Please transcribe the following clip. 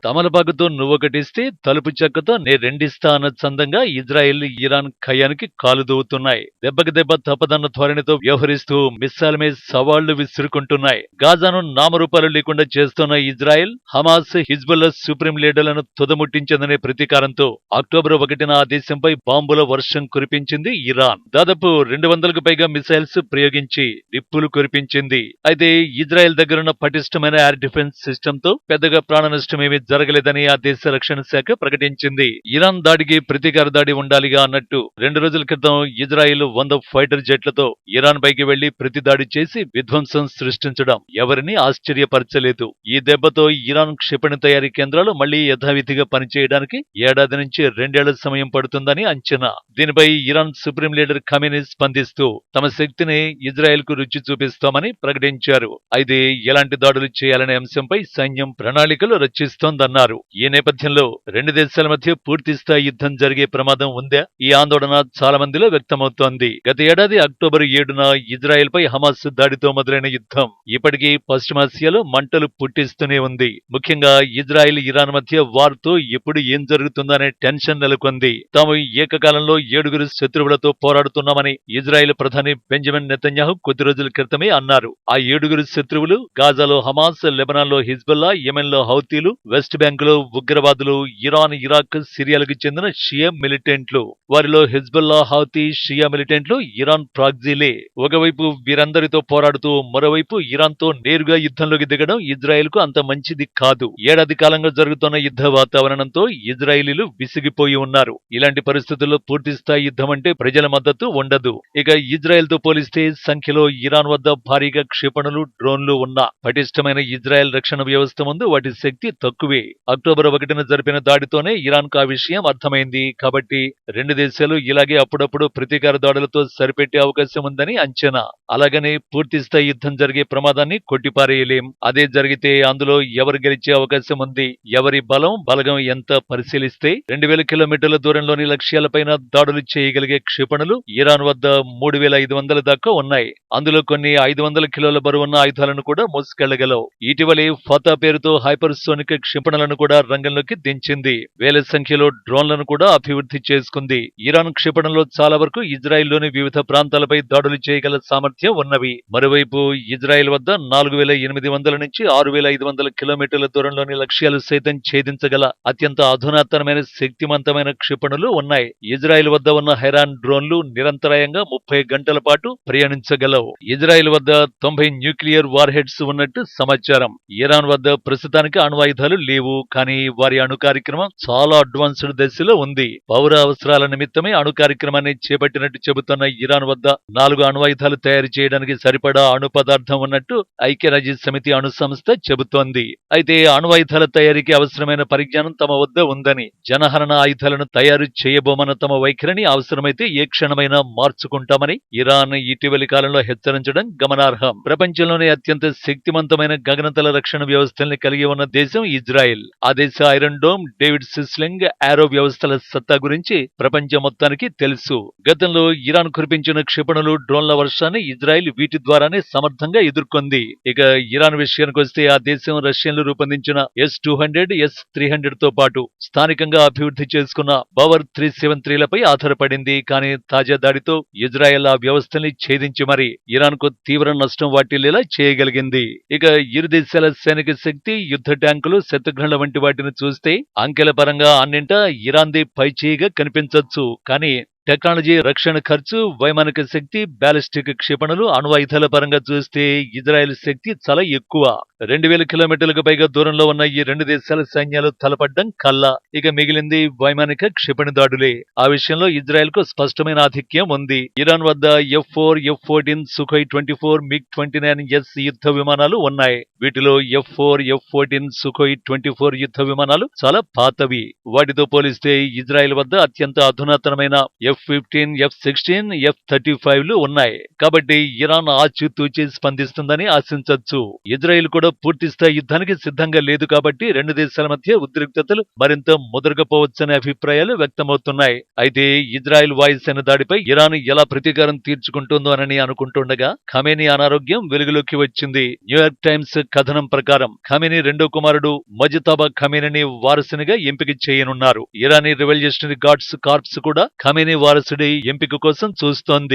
తమలపాకుతో నువ్వొకటిస్తే తలుపు చెక్కతో నే రెండిస్తా అన్న చందంగా ఇజ్రాయెల్ ఇరాన్ ఖయానికి కాలు దూవుతున్నాయి. దెబ్బకి దెబ్బ తప్పదన్న ధోరణితో వ్యవహరిస్తూ మిస్సైల్ మీద సవాళ్లు విసురుకుంటున్నాయి. గాజాను నామరూపాలు లేకుండా చేస్తున్న ఇజ్రాయెల్ హమాస్ హిజ్బుల్లా సుప్రీం లీడర్లను తుదముట్టించిందనే ప్రతీకారంతో అక్టోబర్ 1న ఆ దేశంపై బాంబుల వర్షం కురిపించింది ఇరాన్. దాదాపు 200కు పైగా మిసైల్స్ ప్రయోగించి నిప్పులు కురిపించింది. అయితే ఇజ్రాయెల్ దగ్గరున్న పటిష్టమైన ఎయిర్ డిఫెన్స్ సిస్టమ్ తో పెద్దగా ప్రాణ నష్టమేమీ జరగలేదని ఆ దేశ రక్షణ శాఖ ప్రకటించింది. ఇరాన్ దాడికి ప్రతీకార దాడి ఉండాలిగా అన్నట్టు 2 రోజుల క్రితం ఇజ్రాయెల్ 100 ఫైటర్ జెట్లతో ఇరాన్ పైకి వెళ్లి ప్రతి దాడి చేసి విధ్వంసం సృష్టించడం ఎవరిని ఆశ్చర్యపరచలేదు. ఈ దెబ్బతో ఇరాన్ క్షిపణి తయారీ కేంద్రాలు మళ్లీ యథావిధిగా పనిచేయడానికి ఏడాది నుంచి 2 ఏళ్ల సమయం పడుతుందని అంచనా. దీనిపై ఇరాన్ సుప్రీం లీడర్ ఖమేనీ స్పందిస్తూ తమ శక్తిని ఇజ్రాయెల్ కు రుచి చూపిస్తామని ప్రకటించారు. అయితే ఎలాంటి దాడులు చేయాలనే అంశంపై సైన్యం ప్రణాళికలు రచిస్తోందన్నారు. ఈ నేపథ్యంలో రెండు దేశాల మధ్య పూర్తిస్థాయి యుద్ధం జరిగే ప్రమాదం ఉందా? ఈ ఆందోళన చాలా మందిలో వ్యక్తమవుతోంది. గత ఏడాది అక్టోబర్ 7న ఇజ్రాయెల్ పై హమాస్ దాడితో మొదలైన యుద్ధం ఇప్పటికీ పశ్చిమాసియాలో మంటలు పుట్టిస్తూనే ఉంది. ముఖ్యంగా ఇజ్రాయెల్ ఇరాన్ మధ్య వార్తో ఎప్పుడు ఏం జరుగుతుందనే టెన్షన్ నెలకొంది. తాము ఏకకాలంలో 7 శత్రువులతో పోరాడుతున్నామని ఇజ్రాయెల్ ప్రధాని బెంజమిన్ నెతన్యాహు కొద్ది రోజుల క్రితమే అన్నారు. ఆ 7 శత్రువులు గాజాలో హమాస్, లెబనాన్లో హిజ్బుల్లా, యెమెన్లో హౌతీలు, వెస్ట్ బ్యాంకులో ఉగ్రవాదులు, ఇరాన్, ఇరాక్, సిరియాలకు చెందిన షియా మిలిటెంట్లు. వారిలో హిజ్బుల్లా, హౌతీ, షియా మిలిటెంట్లు ఇరాన్ ప్రాక్సీలే. ఒకవైపు వీరందరితో పోరాడుతూ మరోవైపు ఇరాన్తో నేరుగా యుద్ధంలోకి దిగడం ఇజ్రాయెల్ కు అంత మంచిది కాదు. ఏడాది కాలంగా జరుగుతున్న యుద్ధ వాతావరణంతో ఇజ్రాయిలీలు విసిగిపోయి ఉన్నారు. ఇలాంటి పరిస్థితుల్లో పూర్తిస్థాయి యుద్ధం అంటే ప్రజల మద్దతు ఉండదు. ఇక ఇజ్రాయెల్ తో పోలిస్తే సంఖ్యలో ఇరాన్ వద్ద భారీగా క్షిపణులు, డ్రోన్లు ఉన్నా పటిష్టమైన ఇజ్రాయెల్ రక్షణ వ్యవస్థ ముందు వాటి శక్తి తక్కువే. అక్టోబర్ 1న జరిపిన దాడితోనే ఇరాన్ కు ఆ విషయం అర్థమైంది. కాబట్టి రెండు దేశాలు ఇలాగే అప్పుడప్పుడు ప్రతీకార దాడులతో సరిపెట్టే అవకాశం ఉందని అంచనా. అలాగని పూర్తిస్థాయి యుద్ధం జరిగే ప్రమాదాన్ని కొట్టిపారేయలేం. అదే జరిగితే అందులో ఎవరు గెలిచే అవకాశం ఉంది, ఎవరి బలగం ఎంత పరిశీలిస్తే 2000 కిలోమీటర్ల దూరంలోని లక్ష్యాలపైన దాడులు చేయగలిగే క్షిపణులు ఇరాన్ వద్ద 3500 దాకా ఉన్నాయి. అందులో కొన్ని 500 కిలోల బరువున్న ఆయుధాలను కూడా మోసుకెళ్లగలవు. ఇటీవలే ఫతా పేరుతో హైపర్సోనిక్ క్షిపణులను కూడా రంగంలోకి దించింది. వేల సంఖ్యలో డ్రోన్లను కూడా అభివృద్ధి చేసుకుంది. ఇరాన్ క్షిపణుల్లో చాలా వరకు ఇజ్రాయెల్లోని వివిధ ప్రాంతాలపై దాడులు చేయగల సామర్థ్యం ఉన్నవి. మరోవైపు ఇజ్రాయెల్ వద్ద 4800 నుంచి 6500 కిలోమీటర్ల దూరంలోని లక్ష్యాలు సైతం ఛేదించగల అత్యంత అధునాతనమైన శక్తివంతమైన క్షిపణులు ఉన్నాయి. ఇజ్రాయెల్ వద్ద ఉన్న హైరాన్ డ్రోన్లు నిరంతరాయంగా 30 గంటల పాటు ప్రయాణించగలవు. ఇజ్రాయెల్ వద్ద 90 న్యూక్లియర్ వార్ హెడ్స్ ఉన్నట్టు సమాచారం. ఇరాన్ వద్ద ప్రస్తుతానికి అణ్వాయుధాలు లేవు. కానీ వారి అణు కార్యక్రమం చాలా అడ్వాన్స్డ్ దశలో ఉంది. పౌర అవసరాల నిమిత్తమే అణు కార్యక్రమాన్ని చేపట్టినట్టు చెబుతున్న ఇరాన్ వద్ద 4 అణ్వాయుధాలు తయారు చేయడానికి సరిపడా అణు పదార్థం ఉన్నట్టు ఐక్యరాజ్య సమితి అణు సంస్థ చెబుతోంది. అయితే అణ్వాయుధాల తయారీకి అవసరమైన పరిజ్ఞానం తమ వద్ద ఉందని, జనహరణ ఆయుధాలను తయారు చేయబోమన్న తమ వైఖరిని అవసరమైతే ఏ క్షణమైనా మార్చుకుంటామని ఇరాన్ ఇటీవలి కాలంలో హెచ్చరించడం గమనార్హం. ప్రపంచంలోనే అత్యంత శక్తివంతమైన గగనతల రక్షణ వ్యవస్థల్ని కలిగి ఉన్న దేశం ఇజ్రాయెల్. ఆ దేశ ఐరన్ డోమ్, డేవిడ్ సిస్లింగ్, ఆరో వ్యవస్థల సత్తా గురించి ప్రపంచం మొత్తానికి తెలుసు. గతంలో ఇరాన్ కురిపించిన క్షిపణులు, డ్రోన్ల వర్షాన్ని ఇజ్రాయెల్ వీటి ద్వారానే సమర్థంగా ఎదుర్కొంది. ఇక ఇరాన్ విషయానికి వస్తే ఆ దేశం రష్యన్లు రూపొందించిన S-200, S-300 తో పాటు స్థానికంగా అభివృద్ధి చేసుకున్న పవర్ 373లపై ఆధారపడింది. కానీ తాజా దాడితో ఇజ్రాయెల్ ఆ వ్యవస్థల్ని ఛేదించి మరి ఇరాన్ కు తీవ్ర నష్టం వాటిల్లేలా చేయగలిగింది. ఇక ఇరు దేశాల సైనిక శక్తి, యుద్ధ ట్యాంకులు, శతఘ్నుల వంటి వాటిని చూస్తే అంకెల పరంగా అన్నింటా ఇరాన్దే పైచేయిగా కనిపించొచ్చు. కానీ టెక్నాలజీ, రక్షణ ఖర్చు, వైమానిక శక్తి, బ్యాలిస్టిక్ క్షిపణులు, అణ్వాయుధాల పరంగా చూస్తే ఇజ్రాయెల్ శక్తి చాలా ఎక్కువ. 2000 కిలోమీటర్లకు పైగా దూరంలో ఉన్న ఈ రెండు దేశాల సైన్యాలు తలపడ్డం కల్లా. ఇక మిగిలింది వైమానిక క్షిపణి దాడులే. ఆ విషయంలో ఇజ్రాయెల్ కు స్పష్టమైన ఆధిక్యం ఉంది. ఇరాన్ వద్ద F-4, F-14, సుఖోయ్ 24, MiG-29S యుద్ధ విమానాలు ఉన్నాయి. వీటిలో F-4, F-14, సుఖోయ్ 24 యుద్ధ విమానాలు చాలా పాతవి. వాటితో పోలిస్తే ఇజ్రాయెల్ వద్ద అత్యంత అధునాతనమైన F-15, F-16, F-35లు ఉన్నాయి. కాబట్టి ఇరాన్ ఆచితూచి స్పందిస్తుందని ఆశించొచ్చు. ఇజ్రాయెల్ కూడా పూర్తిస్థాయి యుద్ధానికి సిద్ధంగా లేదు కాబట్టి రెండు దేశాల మధ్య ఉద్రిక్తతలు మరింత ముదరకపోవచ్చనే అభిప్రాయాలు వ్యక్తమవుతున్నాయి. అయితే ఇజ్రాయెల్ వాయుసేన దాడిపై ఇరాన్ ఎలా ప్రతీకారం తీర్చుకుంటుందోనని అనుకుంటుండగా ఖమేనీ అనారోగ్యం వెలుగులోకి వచ్చింది. న్యూయార్క్ టైమ్స్ కథనం ప్రకారం ఖమేనీ రెండో కుమారుడు మజితాబా ఖమేనీని వారసునిగా ఎంపిక చేయనున్నారు. ఇరానీ రివల్యూషనరీ గార్డ్స్ కార్ప్స్ కూడా ఖమేనీ వారసుడి ఎంపిక కోసం చూస్తోంది.